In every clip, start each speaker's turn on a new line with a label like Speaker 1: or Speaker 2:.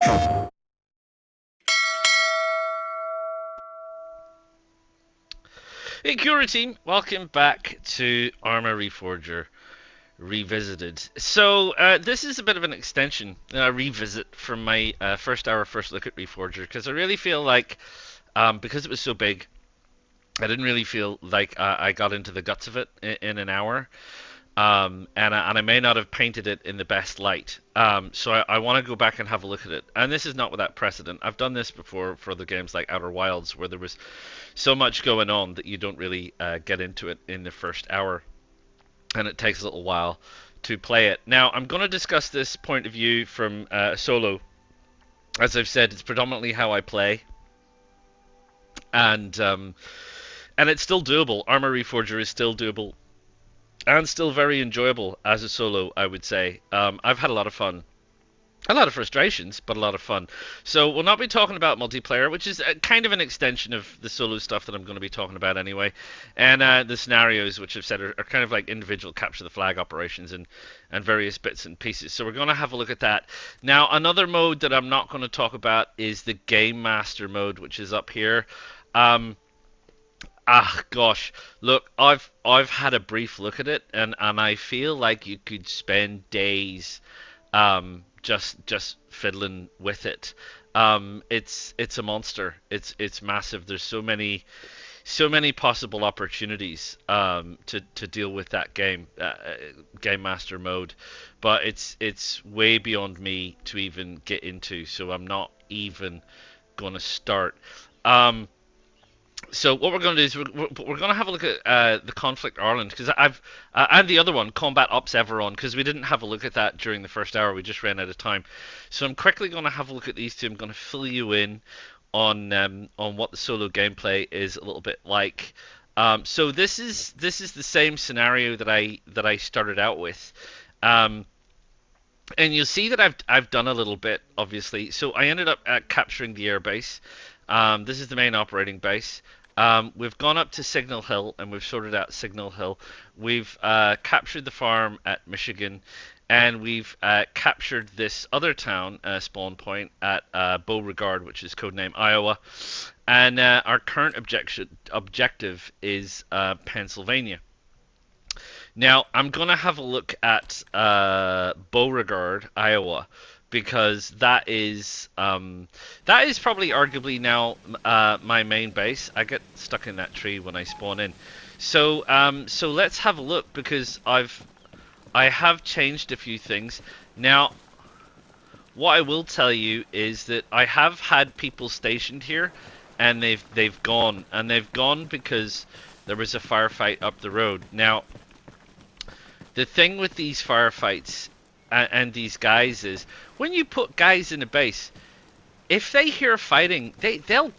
Speaker 1: Hey Cura team, welcome back to Arma Reforger Revisited. So this is a bit of an extension, revisit from my first hour first look at Reforger, because I really feel like, because it was so big, I didn't really feel like I got into the guts of it in an hour. And I may not have painted it in the best light. So I want to go back and have a look at it. And this is not without precedent. I've done this before for the games like Outer Wilds, where there was so much going on that you don't really get into it in the first hour, and it takes a little while to play it. Now, I'm going to discuss this point of view from solo. As I've said, it's predominantly how I play, and it's still doable. Arma Reforger is still doable and still very enjoyable as a solo, I would say. I've had a lot of fun. A lot of frustrations, but a lot of fun. So we'll not be talking about multiplayer, which is kind of an extension of the solo stuff that I'm going to be talking about anyway. And the scenarios, which I've said are kind of like individual capture the flag operations and various bits and pieces. So we're going to have a look at that. Now, another mode that I'm not going to talk about is the Game Master mode, which is up here. Gosh, look, I've had a brief look at it, and I feel like you could spend days just fiddling with it. It's a monster. It's massive. There's so many possible opportunities to deal with that game master mode, but it's way beyond me to even get into. So I'm not even gonna start. So what we're going to do is we're going to have a look at the Conflict Ireland, because I've and the other one, Combat Ops Everon, because we didn't have a look at that during the first hour. We just ran out of time. So I'm quickly going to have a look at these two. I'm going to fill you in on what the solo gameplay is a little bit like. So this is the same scenario that I started out with. And you'll see that I've done a little bit, obviously. So I ended up capturing the airbase. This is the main operating base. We've gone up to Signal Hill and we've sorted out Signal Hill. We've captured the farm at Michigan, and we've captured this other town spawn point at Beauregard, which is codename Iowa. And our current objective is Pennsylvania. Now, I'm going to have a look at Beauregard, Iowa, because that is probably arguably now my main base. I get stuck in that tree when I spawn in. So so let's have a look, because I have changed a few things. Now, what I will tell you is that I have had people stationed here, and they've gone because there was a firefight up the road. Now, the thing with these firefights and these guys is, when you put guys in a base, if they hear fighting, they'll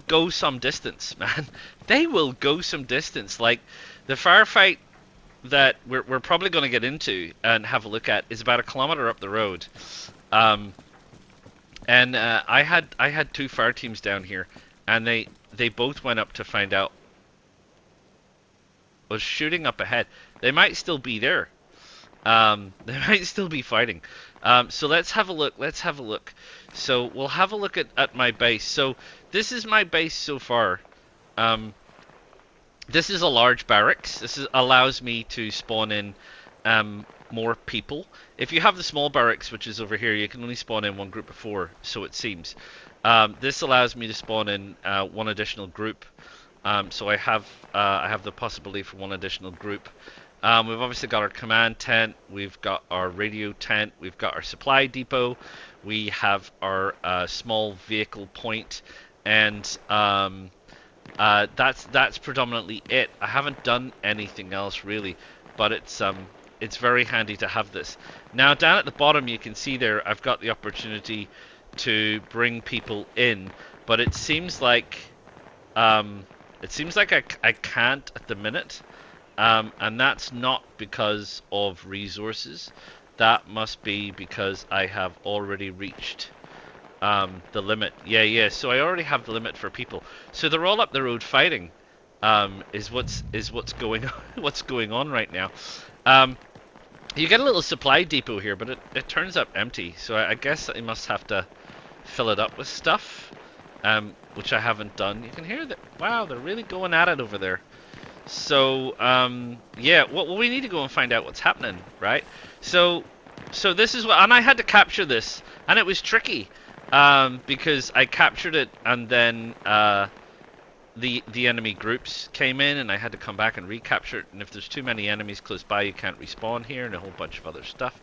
Speaker 1: go some distance, man. They will go some distance. Like the firefight that we're probably going to get into and have a look at is about 1 kilometer up the road. And I had two fire teams down here, and they both went up to find out. Was shooting up ahead. They might still be there. They might still be fighting. So let's have a look. Let's have a look. So we'll have a look at my base. So this is my base so far. This is a large barracks. Allows me to spawn in more people. If you have the small barracks, which is over here, you can only spawn in one group of 4, so it seems. This allows me to spawn in one additional group. So I have the possibility for one additional group. We've obviously got our command tent, we've got our radio tent, we've got our supply depot, we have our small vehicle point, and that's predominantly it. I haven't done anything else really, but it's very handy to have this. Now down at the bottom you can see there I've got the opportunity to bring people in, but it seems like I can't at the minute. And that's not because of resources. That must be because I have already reached the limit. Yeah. So I already have the limit for people. So they're all up the road fighting. Is what's going on, what's going on right now. You get a little supply depot here, but it turns up empty. So I guess I must have to fill it up with stuff, which I haven't done. You can hear that. Wow, they're really going at it over there. So, yeah, well, we need to go and find out what's happening, right? So, this is what, and I had to capture this, and it was tricky, because I captured it, and then the enemy groups came in, and I had to come back and recapture it. And if there's too many enemies close by, you can't respawn here, and a whole bunch of other stuff.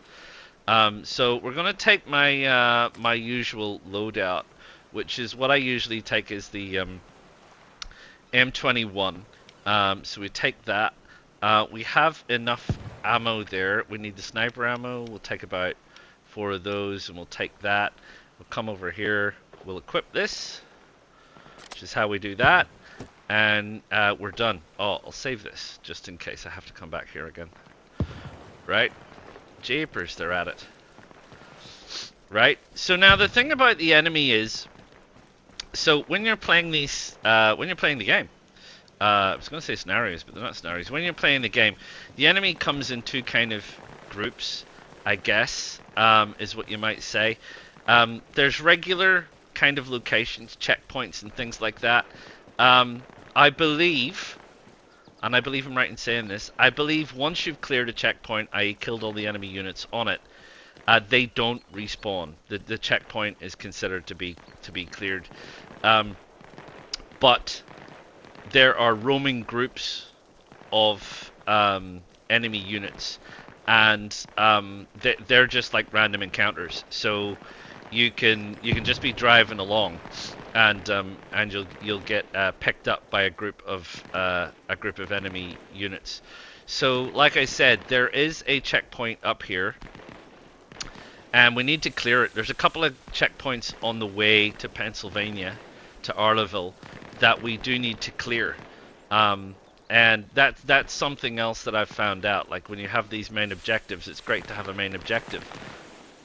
Speaker 1: So we're gonna take my my usual loadout, which is what I usually take is the M21. So we take that. We have enough ammo there. We need the sniper ammo. We'll take about 4 of those, and we'll take that. We'll come over here. We'll equip this, which is how we do that. And we're done. Oh, I'll save this, just in case I have to come back here again. Right? Japers, they're at it. Right? So now the thing about the enemy is, so when you're playing these, when you're playing the game, I was going to say scenarios, but they're not scenarios. When you're playing the game, the enemy comes in 2 kind of groups, I guess, is what you might say. There's regular kind of locations, checkpoints, and things like that. I believe, and I believe I'm right in saying this, I believe once you've cleared a checkpoint, i.e. killed all the enemy units on it, they don't respawn. The checkpoint is considered to be cleared. But there are roaming groups of enemy units, and they're just like random encounters. So you can just be driving along, and you'll get picked up by a group of enemy units. So like I said, there is a checkpoint up here, and we need to clear it. There's a couple of checkpoints on the way to Pennsylvania, to Arlaville, that we do need to clear. And that's something else that I've found out. Like, when you have these main objectives, it's great to have a main objective.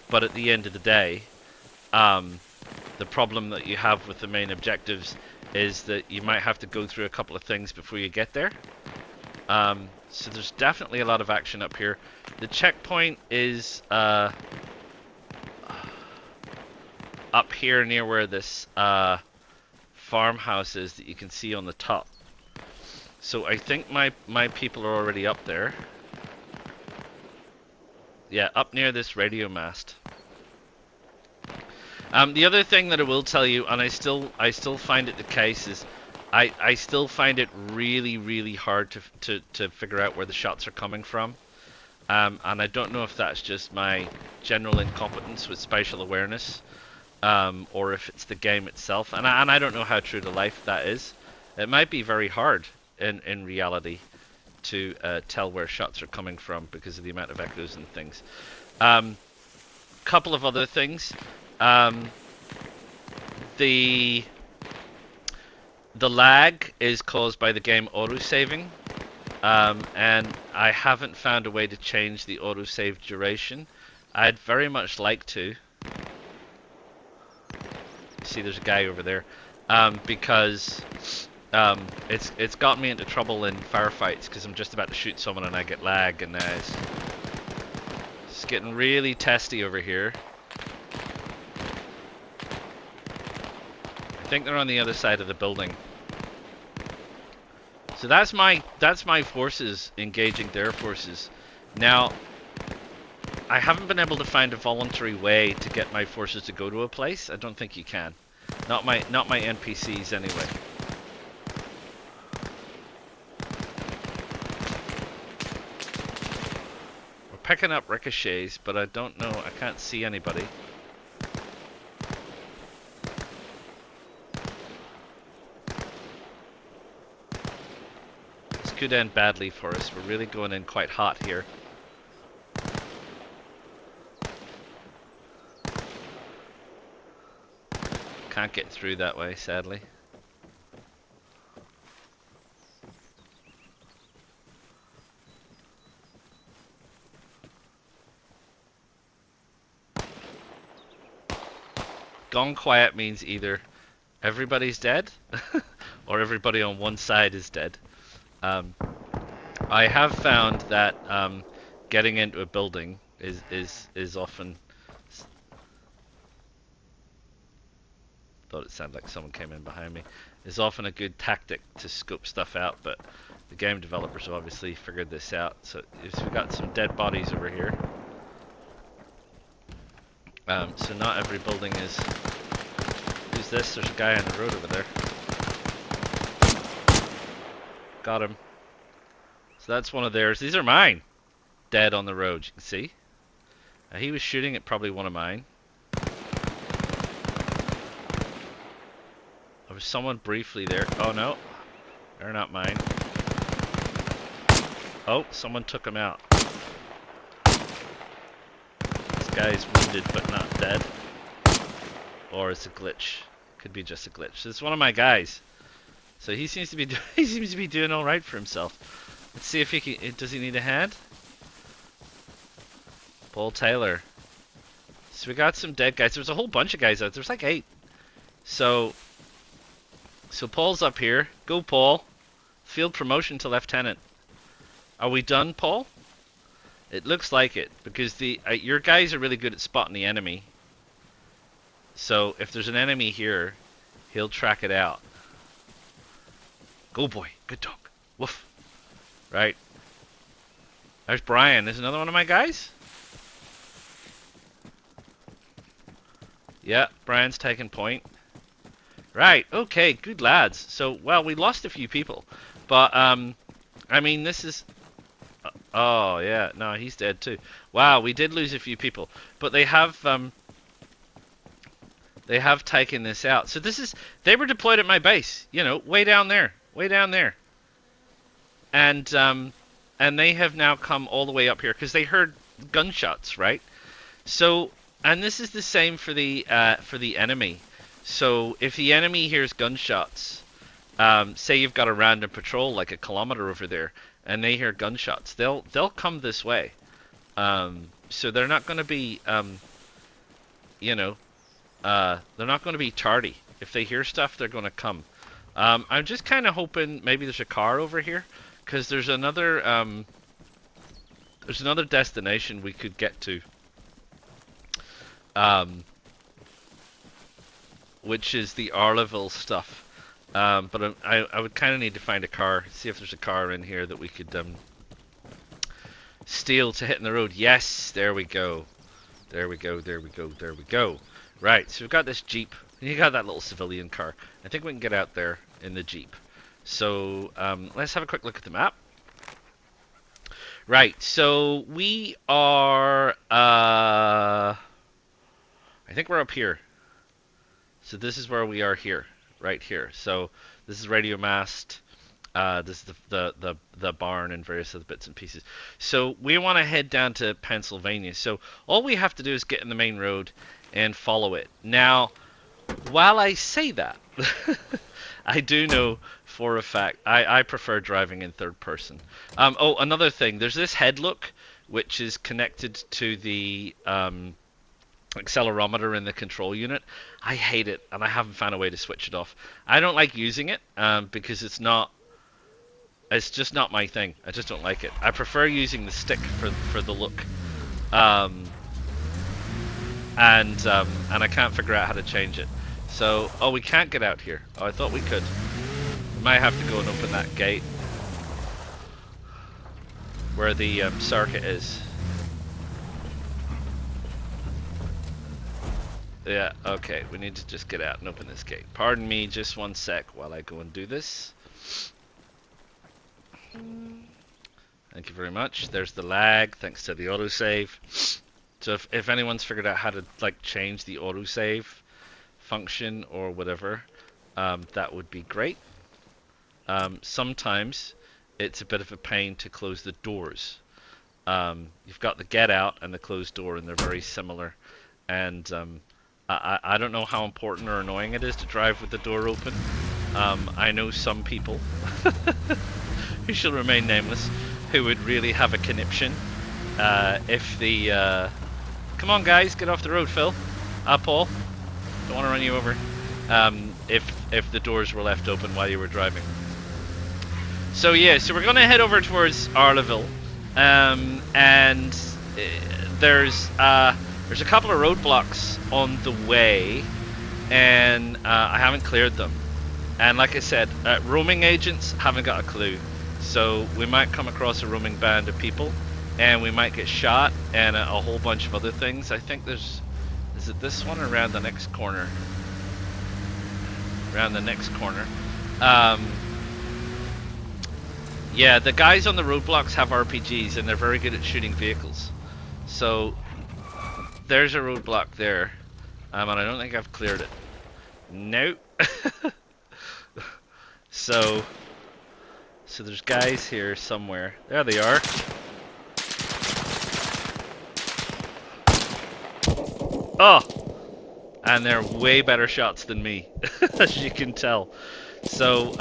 Speaker 1: But at the end of the day, the problem that you have with the main objectives is that you might have to go through a couple of things before you get there. So there's definitely a lot of action up here. The checkpoint is up here near where this farmhouse is that you can see on the top. So I think my people are already up there. Yeah, up near this radio mast. The other thing that I will tell you, and I still find it the case, is I still find it really hard to figure out where the shots are coming from. And I don't know if that's just my general incompetence with spatial awareness, or if it's the game itself. And I don't know how true to life that is. It might be very hard in reality to tell where shots are coming from because of the amount of echoes and things. Couple of other things. The lag is caused by the game autosaving, and I haven't found a way to change the autosave duration. I'd very much like to. See, there's a guy over there, because it's got me into trouble in firefights because I'm just about to shoot someone and I get lag, and it's getting really testy over here. I think they're on the other side of the building. So that's my forces engaging their forces. Now, I haven't been able to find a voluntary way to get my forces to go to a place. I don't think you can. Not my NPCs anyway. We're picking up ricochets, but I don't know. I can't see anybody. This could end badly for us. We're really going in quite hot here. Can't get through that way, sadly. Gone quiet means either everybody's dead or everybody on one side is dead. I have found that getting into a building is often... thought it sounded like someone came in behind me. Is often a good tactic to scope stuff out, but the game developers have obviously figured this out. So we've got some dead bodies over here. So not every building is... Who's this? There's a guy on the road over there. Got him. So that's one of theirs. These are mine. Dead on the road, you can see. He was shooting at probably one of mine. There was someone briefly there. Oh no, they're not mine. Oh, someone took him out. This guy's wounded but not dead. Or it's a glitch. Could be just a glitch. It's one of my guys. So he seems to be doing all right for himself. Let's see if he can. Does he need a hand? Paul Taylor. So we got some dead guys. There's a whole bunch of guys out. There's like 8. So Paul's up here. Go, Paul. Field promotion to lieutenant. Are we done, Paul? It looks like it, because your guys are really good at spotting the enemy. So if there's an enemy here, he'll track it out. Go, boy. Good dog. Woof. Right. There's Brian. There's another one of my guys. Yeah, Brian's taking point. Right, okay, good lads. So, well, we lost a few people. But, I mean, this is... oh, yeah, no, he's dead too. Wow, we did lose a few people. But they have taken this out. So this is... They were deployed at my base, you know, way down there. Way down there. And they have now come all the way up here, because they heard gunshots, right? So... And this is the same for the enemy. So if the enemy hears gunshots, say you've got a random patrol like a kilometer over there, and they hear gunshots, they'll come this way. So they're not going to be, you know, they're not going to be tardy. If they hear stuff, they're going to come. I'm just kind of hoping maybe there's a car over here, because there's another destination we could get to. Which is the Arlaville stuff. But I would kind of need to find a car, see if there's a car in here that we could steal to hit in the road. Yes, there we go. There we go, there we go, there we go. Right, so we've got this Jeep. You got that little civilian car. I think we can get out there in the Jeep. So let's have a quick look at the map. Right, so we are... I think we're up here. So this is where we are here, right here. So this is radio mast. This is the barn and various other bits and pieces. So we want to head down to Pennsylvania. So all we have to do is get in the main road and follow it. Now, while I say that, I do know for a fact I prefer driving in third person. Oh, another thing. There's this head look, which is connected to the accelerometer in the control unit. I hate it, and I haven't found a way to switch it off. I don't like using it because it's just not my thing. I just don't like it. I prefer using the stick for the look, and I can't figure out how to change it. So, oh, we can't get out here. Oh, I thought we could. We might have to go and open that gate where the circuit is. Yeah, okay, we need to just get out and open this gate. Pardon me, just one sec while I go and do this. Thank you very much. There's the lag, thanks to the autosave. So if anyone's figured out how to like change the autosave function or whatever, that would be great. Sometimes it's a bit of a pain to close the doors. You've got the get out and the closed door, and they're very similar. And I don't know how important or annoying it is to drive with the door open. I know some people who shall remain nameless who would really have a conniption if the come on guys, get off the road, Phil. Paul, don't want to run you over. If the doors were left open while you were driving. So yeah, so we're gonna head over towards Arlaville, and there's a couple of roadblocks on the way. and I haven't cleared them. And like I said, roaming agents haven't got a clue. So we might come across a roaming band of people, and we might get shot, and a whole bunch of other things. I think there's... Is it this one or around the next corner? Around the next corner. Yeah, the guys on the roadblocks have RPGs, and they're very good at shooting vehicles. So there's a roadblock there, and I don't think I've cleared it. Nope. So there's guys here somewhere. There they are. Oh! And they're way better shots than me, as you can tell. So,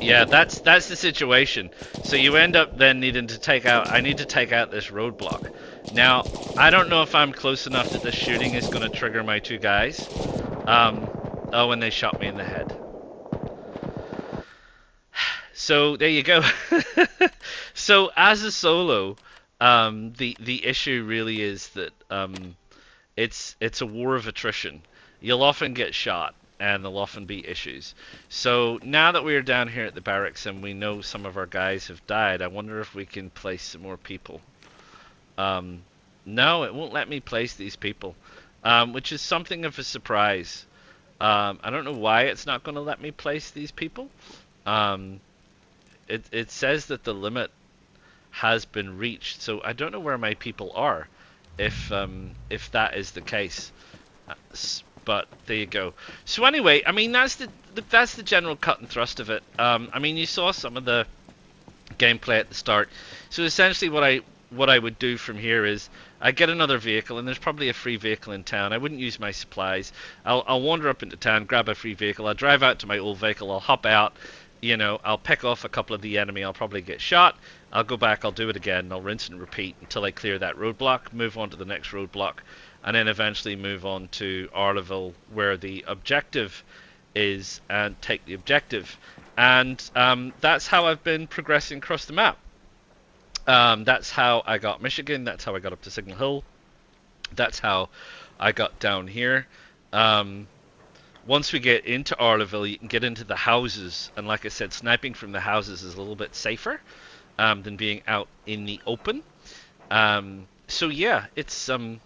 Speaker 1: yeah, that's the situation. So you end up then needing to take out... I need to take out this roadblock. Now, I don't know if I'm close enough that the shooting is going to trigger my two guys. Oh, and they shot me in the head. So there you go. So as a solo, the issue really is that it's a war of attrition. You'll often get shot, and there'll often be issues. So now that we're down here at the barracks and we know some of our guys have died, I wonder if we can place some more people. No, it won't let me place these people, which is something of a surprise. I don't know why it's not going to let me place these people. It says that the limit has been reached, so I don't know where my people are, if that is the case. But there you go. So anyway, I mean that's the general cut and thrust of it. I mean you saw some of the gameplay at the start. So essentially what I would do from here is I get another vehicle, and there's probably a free vehicle in town. I wouldn't use my supplies. I'll wander up into town, grab a free vehicle. I'll drive out to my old vehicle. I'll hop out. You know, I'll pick off a couple of the enemy. I'll probably get shot. I'll go back. I'll do it again. I'll rinse and repeat until I clear that roadblock. Move on to the next roadblock, and then eventually move on to Arlaville, where the objective is, and take the objective. And that's how I've been progressing across the map. That's how I got Michigan. That's how I got up to Signal Hill. That's how I got down here. Once we get into Arlaville, you can get into the houses, and like I said, sniping from the houses is a little bit safer than being out in the open. So yeah, it's all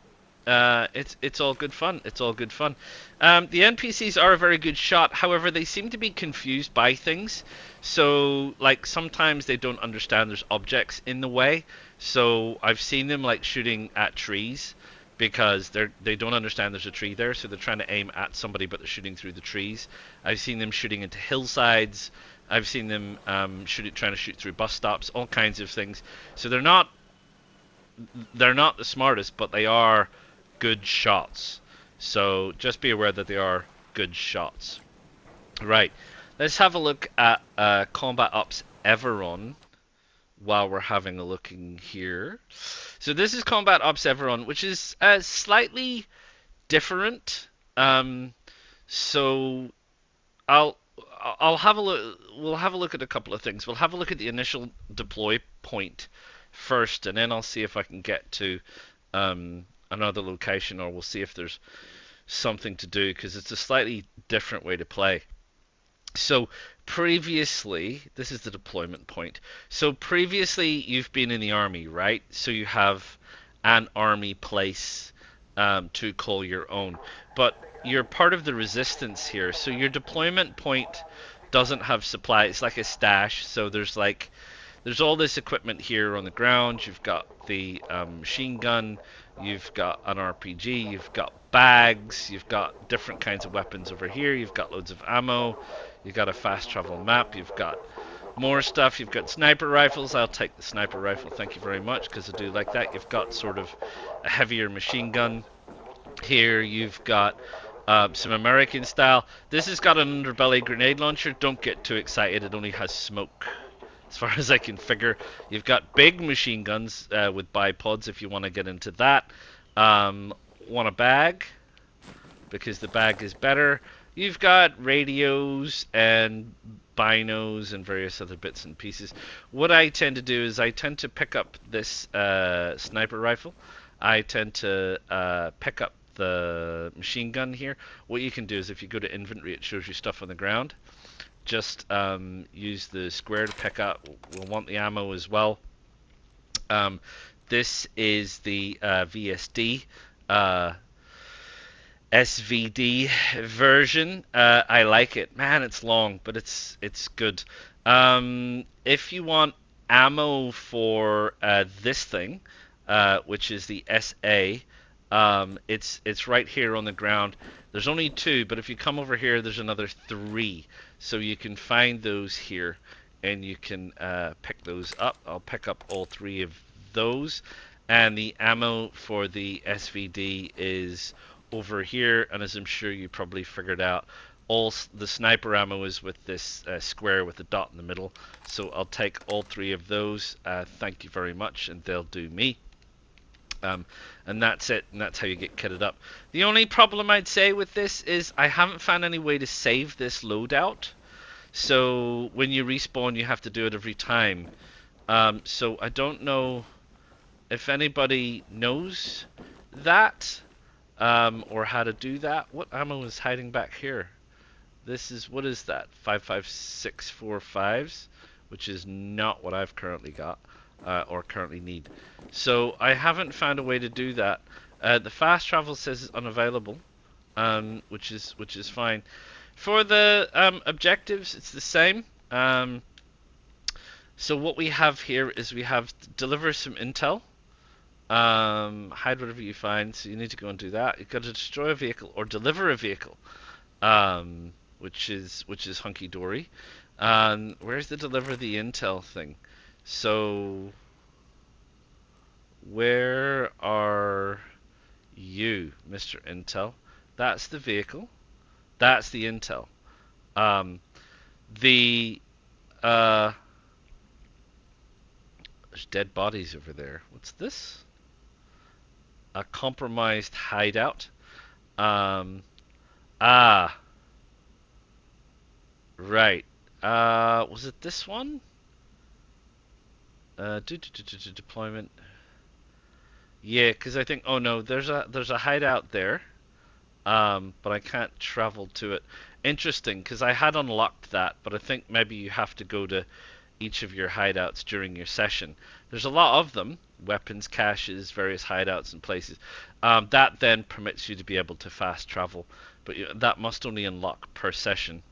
Speaker 1: good fun. It's all good fun. The NPCs are a very good shot. However, they seem to be confused by things. So, like, sometimes they don't understand there's objects in the way. So I've seen them like shooting at trees because they don't understand there's a tree there. So they're trying to aim at somebody, but they're shooting through the trees. I've seen them shooting into hillsides. I've seen them trying to shoot through bus stops. All kinds of things. So they're not the smartest, but they are good shots. So just be aware that they are good shots. Right, let's have a look at Combat Ops Everon while we're having a look in here. So this is Combat Ops Everon, which is slightly different. So I'll have a look. We'll have a look at a couple of things. We'll have a look at the initial deploy point first, and then I'll see if I can get to another location, or we'll see if there's something to do, because it's a slightly different way to play. So previously, this is the deployment point. So previously you've been in the army, right? So you have an army place to call your own, but you're part of the resistance here. So your deployment point doesn't have supply. It's like a stash. So there's all this equipment here on the ground. You've got the machine gun, you've got an RPG, you've got bags, you've got different kinds of weapons over here, you've got loads of ammo, you've got a fast travel map, you've got more stuff, you've got sniper rifles. I'll take the sniper rifle, thank you very much, because I do like that. You've got sort of a heavier machine gun here, you've got some American style. This has got an underbelly grenade launcher. Don't get too excited, it only has smoke as far as I can figure. You've got big machine guns with bipods if you want to get into that. Want a bag? Because the bag is better. You've got radios and binos and various other bits and pieces. What I tend to do is I tend to pick up this sniper rifle. I tend to pick up the machine gun here, what you can do is if you go to inventory, it shows you stuff on the ground. Just use the square to pick up. We'll want the ammo as well. This is the VSD SVD version. I like it. Man, it's long, but it's good. If you want ammo for this thing, which is the SA, it's right here on the ground. There's only 2, but if you come over here, there's another 3. So you can find those here, and you can pick those up. I'll pick up all 3 of those. And the ammo for the SVD is over here, and as I'm sure you probably figured out, all the sniper ammo is with this square with the dot in the middle. So I'll take all 3 of those. Thank you very much, and they'll do me. And that's it, and that's how you get kitted up. The only problem I'd say with this is I haven't found any way to save this loadout. So when you respawn, you have to do it every time. So I don't know if anybody knows that, or how to do that. What ammo is hiding back here? This is, what is that? 5.5645s, which is not what I've currently got, or currently need. So I haven't found a way to do that. The fast travel says it's unavailable, which is fine. For the objectives, it's the same. So what we have here is we have deliver some intel, hide whatever you find. So you need to go and do that. You've got to destroy a vehicle or deliver a vehicle, which is hunky dory. Where's the deliver the intel thing? So where are you, Mr. Intel? That's the vehicle. That's the intel. There's dead bodies over there. What's this? A compromised hideout. Right. Was it this one? Deployment. Yeah, because I think. Oh no, there's a hideout there. But I can't travel to it. Interesting, because I had unlocked that, but I think maybe you have to go to each of your hideouts during your session. There's a lot of them, weapons caches, various hideouts and places. That then permits you to be able to fast travel, but that must only unlock per session.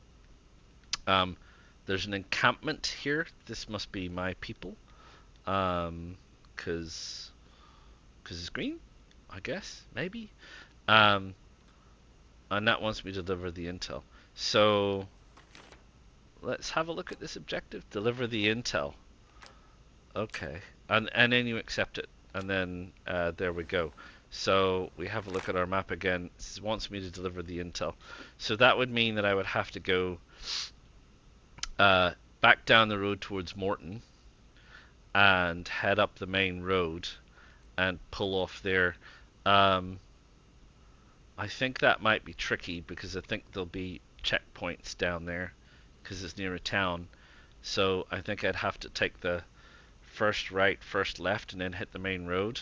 Speaker 1: There's an encampment here. This must be my people, because it's green, I guess, maybe. And that wants me to deliver the intel. So let's have a look at this objective. Deliver the intel. Okay. And then you accept it. And then there we go. So we have a look at our map again. It wants me to deliver the intel. So that would mean that I would have to go back down the road towards Morton and head up the main road and pull off there. I think that might be tricky because I think there'll be checkpoints down there because it's near a town. So I think I'd have to take the first right, first left, and then hit the main road.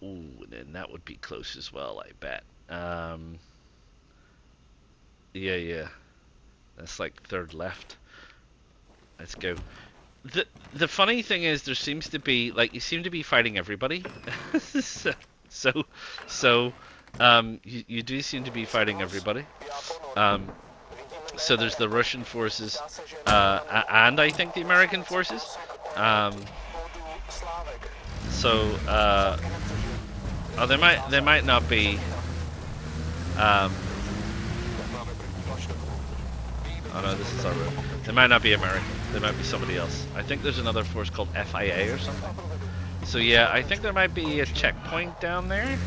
Speaker 1: Ooh, and then that would be close as well, I bet. Yeah. That's like third left. Let's go. The funny thing is, there seems to be, like, you seem to be fighting everybody. so you do seem to be fighting everybody. So there's the Russian forces, and I think the American forces. They might not be. Oh no, this is our road. They might not be American. They might be somebody else. I think there's another force called FIA or something. So yeah, I think there might be a checkpoint down there.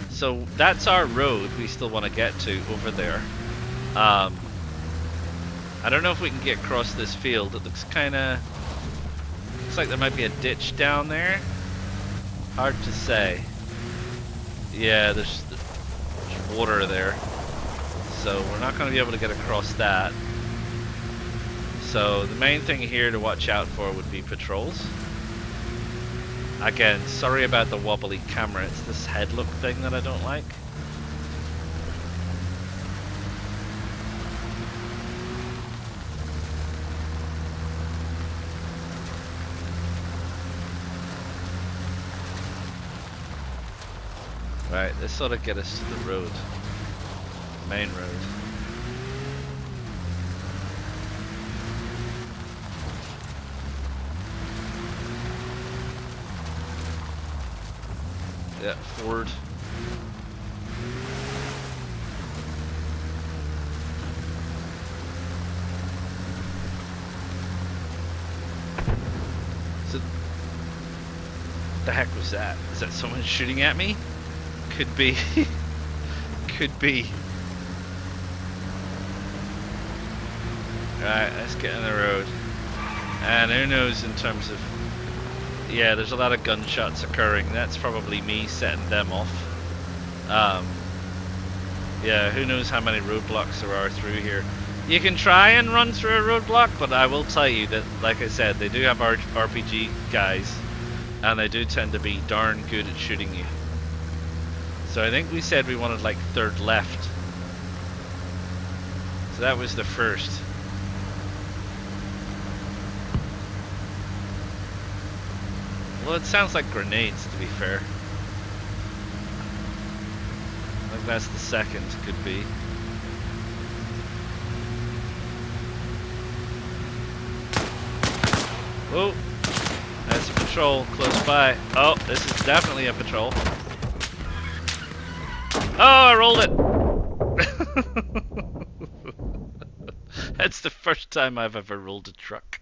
Speaker 1: So that's our road we still want to get to over there. I don't know if we can get across this field. It looks like there might be a ditch down there. Hard to say. Yeah, there's water there. So we're not going to be able to get across that. So the main thing here to watch out for would be patrols. Again, sorry about the wobbly camera. It's this head look thing that I don't like. Right, this sort of get us to the road. Main road. Yeah, forward. So, what the heck was that? Is that someone shooting at me? Could be. Could be. Right, let's get in the road. And who knows in terms of... Yeah, there's a lot of gunshots occurring. That's probably me setting them off. Yeah, who knows how many roadblocks there are through here. You can try and run through a roadblock, but I will tell you that, like I said, they do have RPG guys, and they do tend to be darn good at shooting you. So I think we said we wanted like third left. So that was the first. Well, it sounds like grenades, to be fair. I think that's the second, could be. Oh, that's a patrol close by. Oh, this is definitely a patrol. Oh, I rolled it! That's the first time I've ever rolled a truck.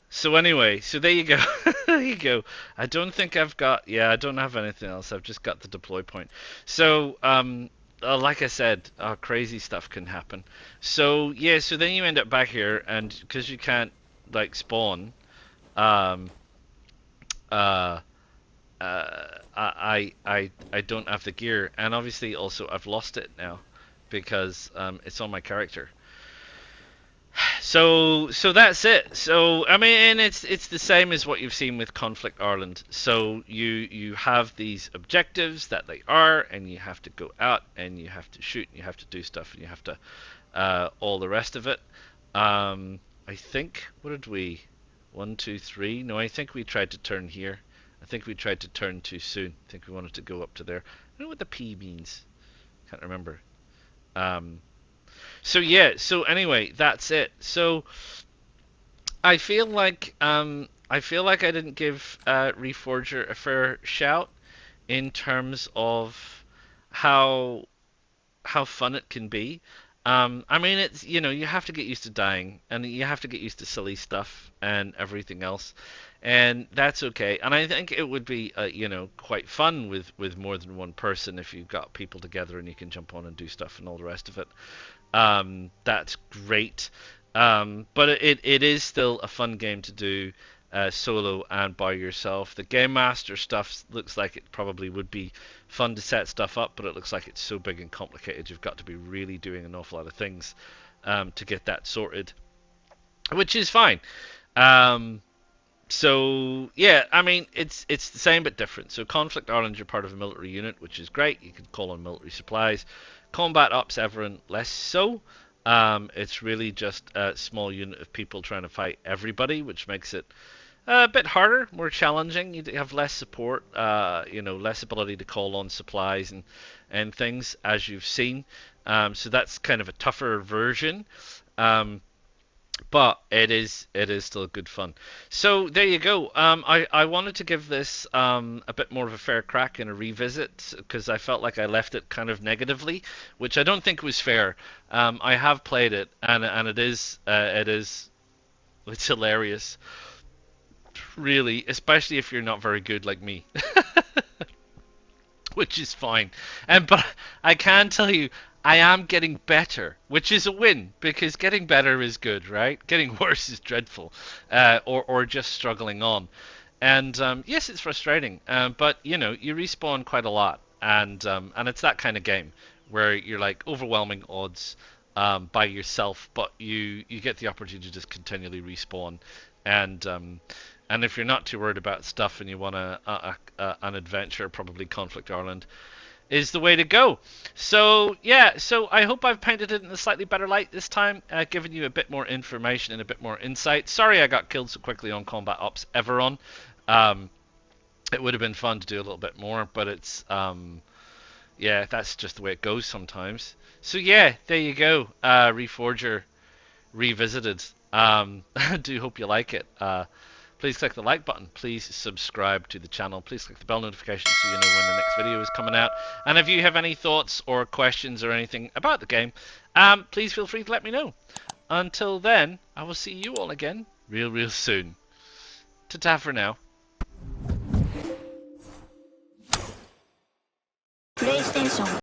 Speaker 1: So anyway, so there you go. There you go. I don't think I've got, yeah, I don't have anything else. I've just got the deploy point. So, like I said, crazy stuff can happen. So, yeah, so then you end up back here, and because you can't, like, spawn, um, uh, I don't have the gear, and obviously also I've lost it now because it's on my character. So that's it. So I mean, and it's the same as what you've seen with Conflict Ireland. So you have these objectives that they are, and you have to go out and you have to shoot, and you have to do stuff, and you have to all the rest of it. I think, what did we? 1, 2, 3. No, I think we tried to turn here. I think we tried to turn too soon. I think we wanted to go up to there. I don't know what the P means. Can't remember. So yeah, so anyway, that's it. So I feel like I didn't give Reforger a fair shout in terms of how fun it can be. I mean, it's, you know, you have to get used to dying, and you have to get used to silly stuff and everything else, and that's okay. And I think it would be, you know, quite fun with more than one person if you've got people together and you can jump on and do stuff and all the rest of it. That's great. But it is still a fun game to do solo and by yourself. The Game Master stuff looks like it probably would be fun to set stuff up, but it looks like it's so big and complicated. You've got to be really doing an awful lot of things to get that sorted, which is fine. So yeah, I mean it's the same but different. So Conflict Ireland, you're part of a military unit, which is great. You can call on military supplies. Combat Ops Everon, less so. It's really just a small unit of people trying to fight everybody, which makes it a bit harder, more challenging. You have less support, you know, less ability to call on supplies and things, as you've seen. So that's kind of a tougher version. But it is still good fun. So there you go. I wanted to give this a bit more of a fair crack and a revisit because I felt like I left it kind of negatively, which I don't think was fair. I have played it and it's hilarious, really, especially if you're not very good like me. Which is fine. But I can tell you, I am getting better, which is a win because getting better is good, right? Getting worse is dreadful, or just struggling on. And yes, it's frustrating, but you know you respawn quite a lot, and it's that kind of game where you're like overwhelming odds by yourself, but you get the opportunity to just continually respawn, and And if you're not too worried about stuff and you want an adventure, probably Conflict Ireland is the way to go. So yeah, so I hope I've painted it in a slightly better light this time, giving you a bit more information and a bit more insight. Sorry I got killed so quickly on Combat Ops Everon. It would have been fun to do a little bit more, but it's yeah, that's just the way it goes sometimes. So yeah, there you go, Reforger Revisited. I do hope you like it. Please click the like button. Please subscribe to the channel. Please click the bell notification so you know when the next video is coming out. And if you have any thoughts or questions or anything about the game, please feel free to let me know. Until then, I will see you all again real soon. Ta-ta for now.
Speaker 2: PlayStation